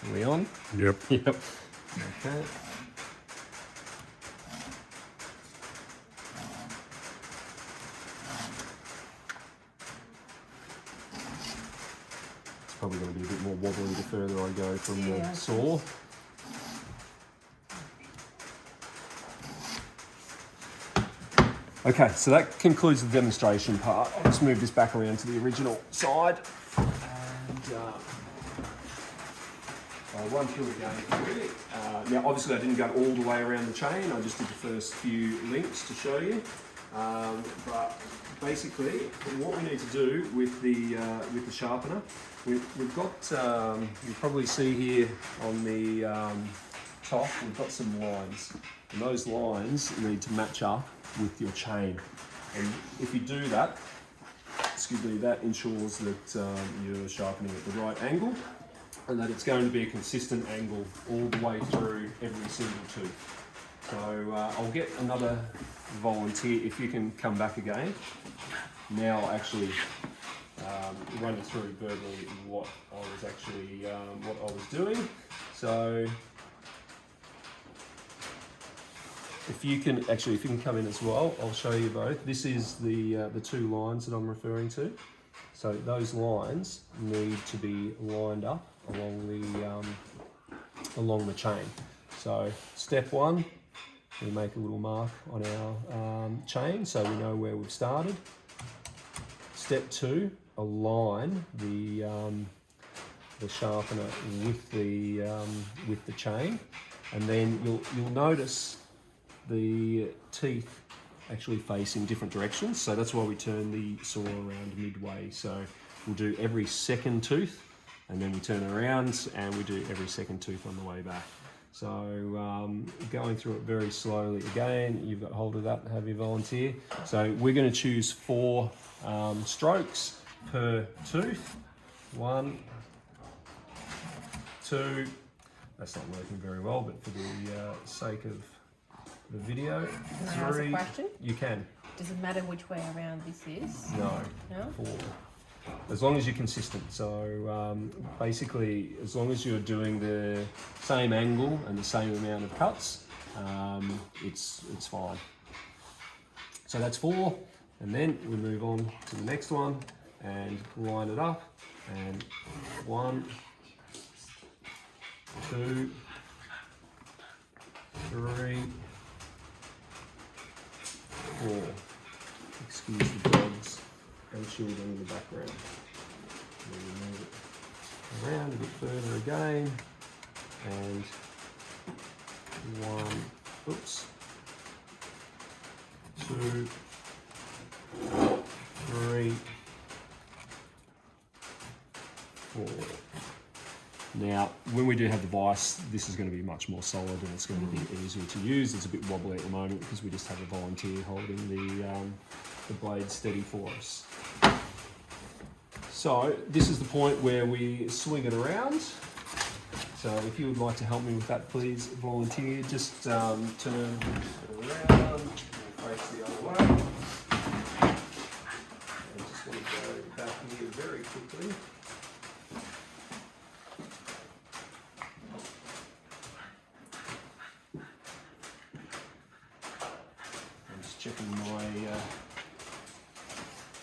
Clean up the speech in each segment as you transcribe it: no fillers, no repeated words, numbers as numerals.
Are we on? Yep. Yep. Okay. It's probably going to be a bit more wobbly the further I go from the saw. Okay, so that concludes the demonstration part. I'll just move this back around to the original side. And I'll run through it again. Now, obviously I didn't go all the way around the chain. I just did the first few links to show you. But basically, what we need to do with the sharpener, we've got, you probably see here on the top, we've got some lines. And those lines need to match up with your chain. And if you do that, excuse me, that ensures that you're sharpening at the right angle and that it's going to be a consistent angle all the way through every single tooth. So I'll get another volunteer, if you can come back again. Now I'll actually run through verbally what I was actually, what I was doing. So if you can come in as well, I'll show you both. This is the two lines that I'm referring to. So those lines need to be lined up along the chain. So step one, we make a little mark on our chain so we know where we've started. Step two, align the sharpener with the chain, and then you'll notice the teeth actually face in different directions, so that's why we turn the saw around midway. So we'll do every second tooth, and then we turn it around, and we do every second tooth on the way back. So going through it very slowly again, you've got hold of that, have your volunteer. So we're going to choose 4 strokes per tooth. 1, 2, that's not working very well, but for the sake of the video. Can I ask a question? You can. Does it matter which way around this is? No. No? 4. As long as you're consistent. So basically, as long as you're doing the same angle and the same amount of cuts, it's fine. So that's 4, and then we move on to the next one and line it up. And 1, 2, 3, 4. Excuse the dogs and children in the background. And we move it around a bit further again. And 1, oops, 2, 3, 4. Now, when we do have the vise, this is going to be much more solid and it's going to be easier to use. It's a bit wobbly at the moment because we just have a volunteer holding the blade steady for us. So this is the point where we swing it around. So if you would like to help me with that, please, volunteer. Just turn it around, face the other way. I just want to go back here very quickly. Checking my,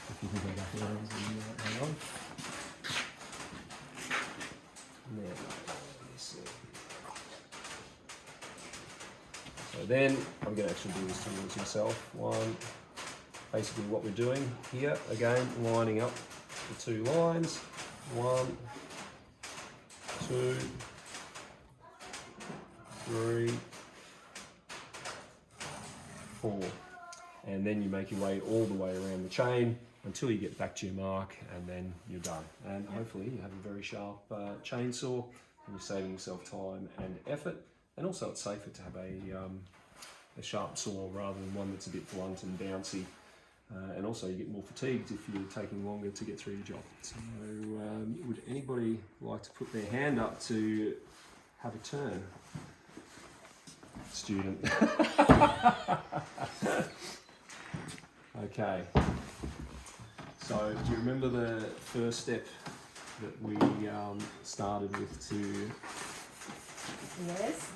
if you can go back around, hang on. There, let's see. So then, I'm going to actually do this towards yourself. 1, basically what we're doing here, again, lining up the 2 lines. 1, 2, 3, 4. And then you make your way all the way around the chain until you get back to your mark, and then you're done. And hopefully you have a very sharp chainsaw, and you're saving yourself time and effort. And also it's safer to have a sharp saw rather than one that's a bit blunt and bouncy. And also you get more fatigued if you're taking longer to get through your job. So would anybody like to put their hand up to have a turn? Student. Okay. So do you remember the first step that we started with to... Yes.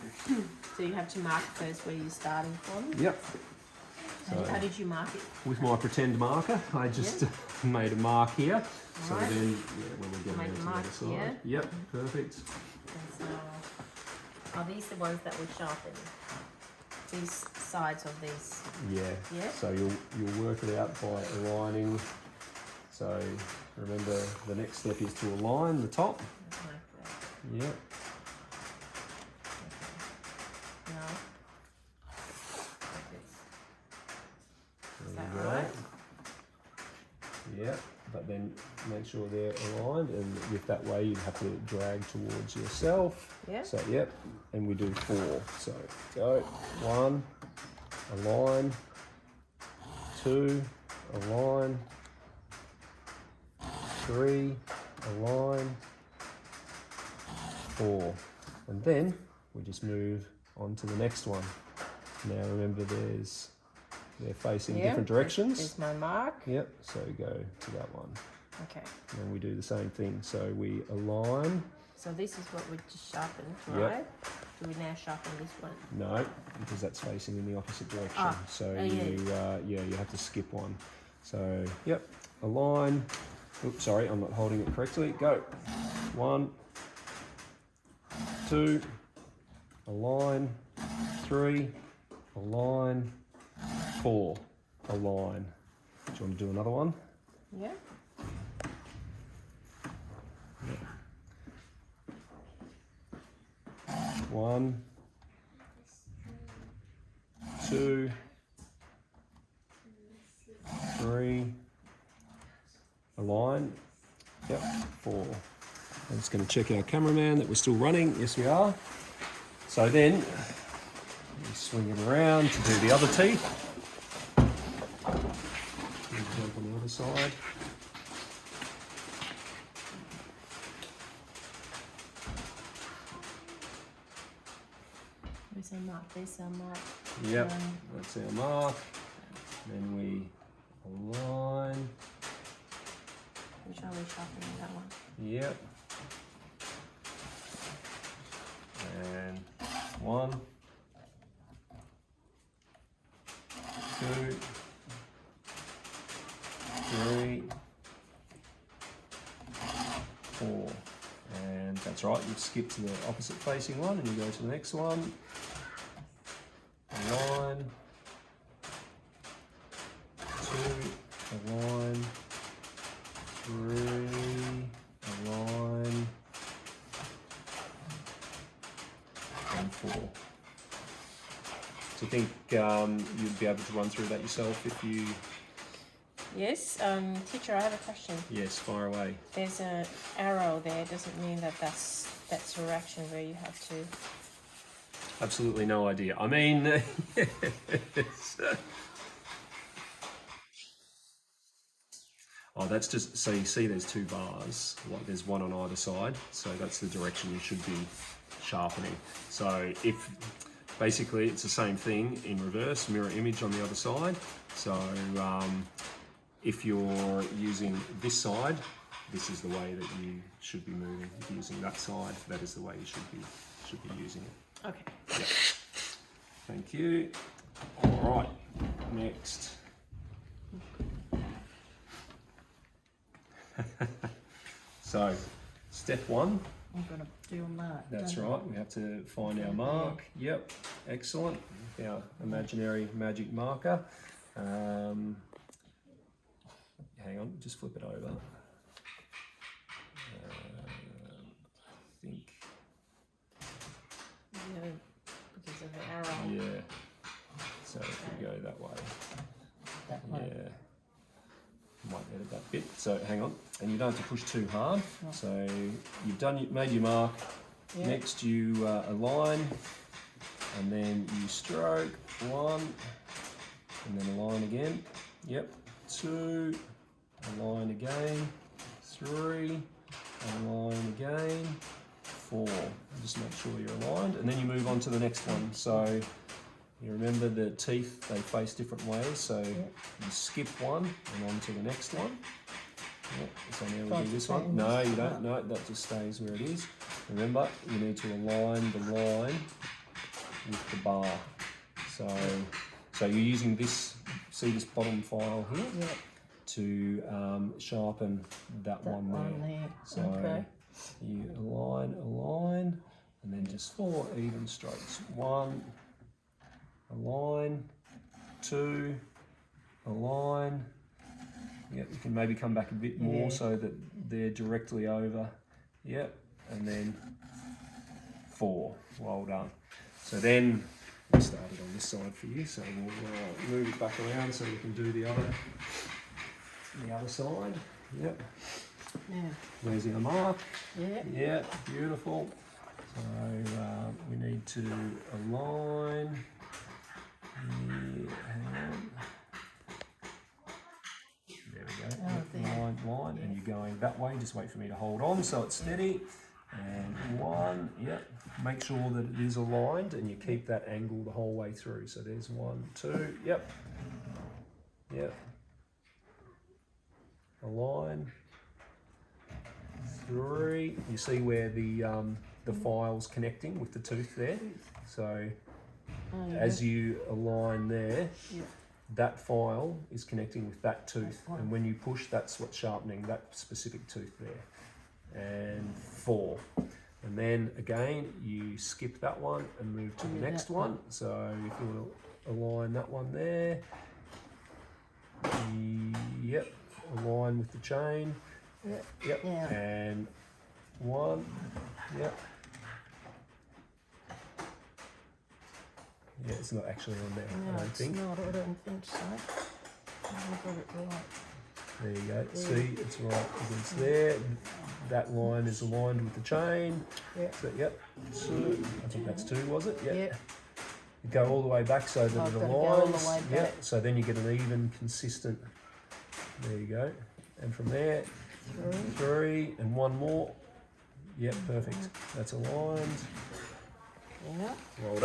So you have to mark first where you're starting from. Yep. How did you mark it? With my pretend marker, I just made a mark here. So Right. then, when we get Make around a to the mark other side. here. Yep, perfect. And so, are these the ones that we sharpen? These sides of these. Yeah. Yeah. So you'll work it out by aligning. So remember, the next step is to align the top. Like that. Yep. Now. Like this. There Is that you go. right? Yep. But then make sure they're aligned, and with that way you have to drag towards yourself. Yeah. So yep, and we do 4. So go 1, align, 2, align, 3, align, 4, and then we just move on to the next one. Now remember, they're facing different directions. There's my mark. Yep, so go to that one. Okay. And we do the same thing. So we align. So this is what we just sharpened, Yep. right? Do we now sharpen this one? No, because that's facing in the opposite direction. Ah, So yeah. you have to skip one. So yep, align. Oops, sorry, I'm not holding it correctly. Go. 1, 2, align. 3, align. 4, align. Do you want to do another one? Yeah. 1, 2, 3, align. Yep, 4. I'm just going to check our cameraman that we're still running. Yes, we are. So then we swing it around to do the other teeth. And jump on the other side. There's our mark. There's our mark. Yep, that's our mark. Then we align. Which are we sharpening? That one. Yep. And 1, 2, 3, 4. And that's right, you skip to the opposite facing one and you go to the next one. Align. 2, align. 3, align. And 4. Do you think you'd be able to run through that yourself if you... Yes, teacher, I have a question. Yes, fire away. There's an arrow there. Does it mean that that's your action where you have to? Absolutely no idea. I mean, yes. Oh, that's just, so you see there's 2 bars, like there's one on either side, so that's the direction you should be sharpening. So if, basically it's the same thing in reverse, mirror image on the other side. So if you're using this side, this is the way that you should be moving. If you're using that side, that is the way you should be using it. Okay. Yep. Thank you. All right, next. So, step 1. I'm going to do a mark. That's don't I? right, we have to find our mark. Yep, excellent. Our imaginary magic marker. Hang on, just flip it over. I think. Yeah, because of the arrow. Yeah. So if we go that way. That way. Yeah. Might edit that bit. So hang on, and you don't have to push too hard. No. So you've made your mark. Yeah. Next you align, and then you stroke 1, and then align again. Yep. 2, align again. 3, align again. 4. Just make sure you're aligned, and then you move on to the next one. So you remember the teeth, they face different ways, so you skip one and on to the next one. So now we Right, do this so one. No, you don't. No, that just stays where it is. Remember, you need to align the line with the bar. So you're using this. See this bottom file here Yep. to sharpen that one there. So Okay. you align, and then just 4 even strokes. 1, align, 2, align. Yep, you can maybe come back a bit more so that they're directly over. Yep, and then 4. Well done. So then we started on this side for you, so we'll move it back around so we can do the other side. Yep. Yeah. Where's our mark? Yeah. Yeah, beautiful. So we need to align. There we go. Line, and you're going that way. Just wait for me to hold on so it's steady. And 1, yep. Make sure that it is aligned and you keep that angle the whole way through. So there's 1, 2, yep. Yep. Align. 3. You see where the file's connecting with the tooth there. So as you align there, that file is connecting with that tooth, and when you push, that's what's sharpening that specific tooth there. And 4. And then again, you skip that one and move to the next one. So if you want to align that one there, yep, align with the chain. Yep. Yeah. And 1. Yep. Yeah, it's not actually on there, No, I don't it's think. not. I don't think so. I've got it right. There you go. See, it's right against there. That line is aligned with the chain. Yep. So, yep. 2. I think that's 2, was it? Yep. Yep. You go all the way back so that I've it got to go all the aligns. way Yep. back. So then you get an even, consistent. There you go. And from there, 3 and 1 more. Yep, perfect. That's aligned. Yeah. Well done.